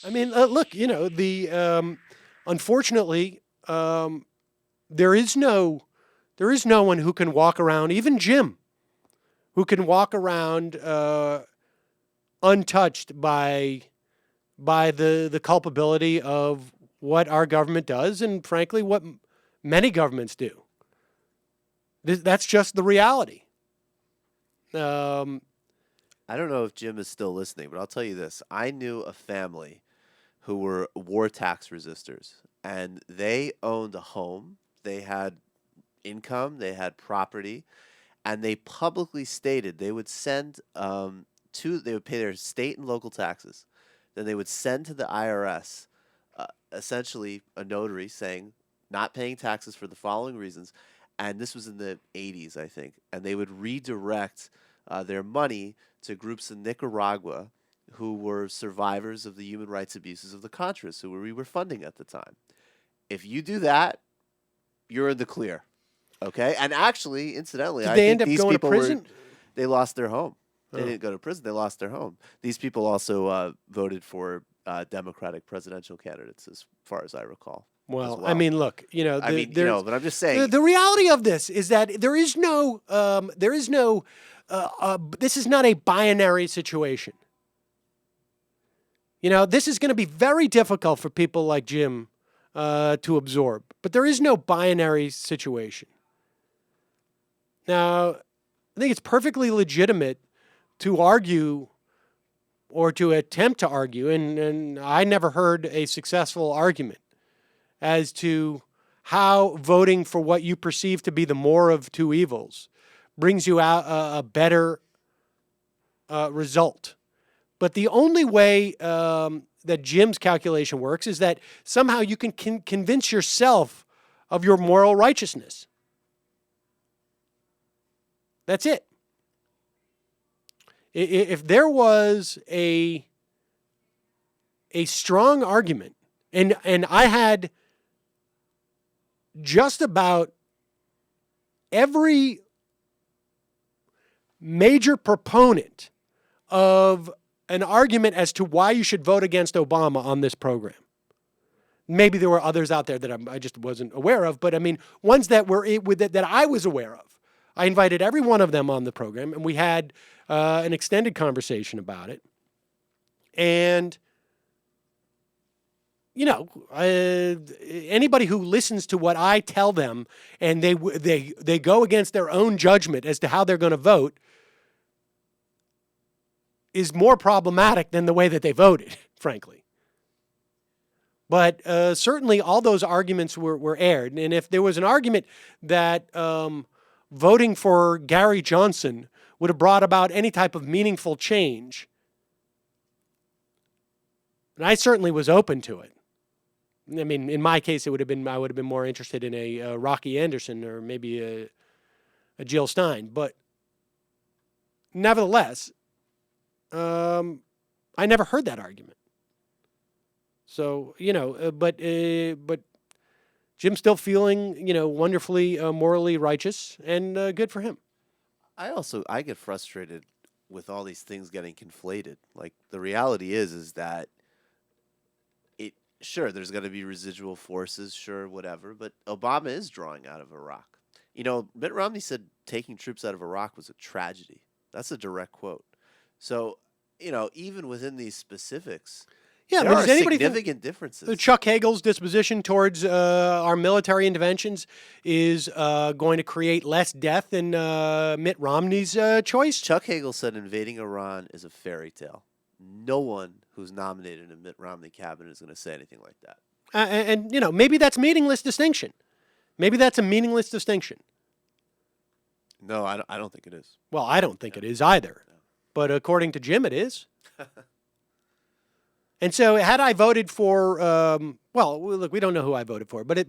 I mean, look, unfortunately, there is no one who can walk around, even Jim, who can walk around untouched by the culpability of what our government does, and frankly, what many governments do. That's just the reality. Um, I don't know if Jim is still listening, but I'll tell you this. I knew a family who were war tax resistors, and they owned a home. They had income, they had property, and they publicly stated they would send they would pay their state and local taxes. Then they would send to the IRS essentially a notary saying not paying taxes for the following reasons. And this was in the 80s, I think. And they would redirect their money to groups in Nicaragua who were survivors of the human rights abuses of the Contras, who we were funding at the time. If you do that, you're in the clear. Okay? And actually, incidentally, did I they think end up these going to people prison? they lost their home. They Oh. didn't go to prison, they lost their home. These people also voted for Democratic presidential candidates, as far as I recall. Well, I mean, look, But I'm just saying. the reality of this is that this is not a binary situation. This is going to be very difficult for people like Jim to absorb, but there is no binary situation. Now, I think it's perfectly legitimate to argue or to attempt to argue, and I never heard a successful argument as to how voting for what you perceive to be the more of two evils brings you out a better result. But the only way that Jim's calculation works is that somehow you can convince yourself of your moral righteousness. That's it. If there was a strong argument, and I had just about every major proponent of an argument as to why you should vote against Obama on this program. Maybe there were others out there that I just wasn't aware of, but I mean, ones that were that I was aware of. I invited every one of them on the program, and we had an extended conversation about it. And anybody who listens to what I tell them and they go against their own judgment as to how they're going to vote is more problematic than the way that they voted, frankly. But certainly all those arguments were aired. And if there was an argument that voting for Gary Johnson would have brought about any type of meaningful change, and I certainly was open to it. I mean, in my case, I would have been more interested in a Rocky Anderson or maybe a Jill Stein. But nevertheless, I never heard that argument. So, but Jim's still feeling, wonderfully morally righteous, and good for him. I get frustrated with all these things getting conflated. Like, the reality is that sure, there's going to be residual forces, sure, whatever, but Obama is drawing out of Iraq. Mitt Romney said taking troops out of Iraq was a tragedy. That's a direct quote. So, even within these specifics, there are significant differences. Chuck Hagel's disposition towards our military interventions is going to create less death than Mitt Romney's choice? Chuck Hagel said invading Iran is a fairy tale. No one who's nominated in a Mitt Romney cabinet is going to say anything like that. And maybe that's meaningless distinction. Maybe that's a meaningless distinction. No, I don't think it is. Well, I don't think it is either. No. But according to Jim, it is. And so had I voted for, look, we don't know who I voted for, but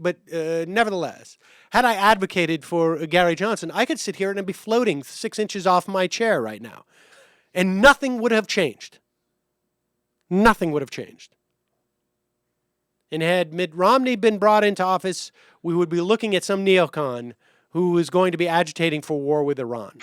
nevertheless, had I advocated for Gary Johnson, I could sit here and I'd be floating 6 inches off my chair right now. And nothing would have changed. Nothing would have changed. And had Mitt Romney been brought into office, we would be looking at some neocon who is going to be agitating for war with Iran.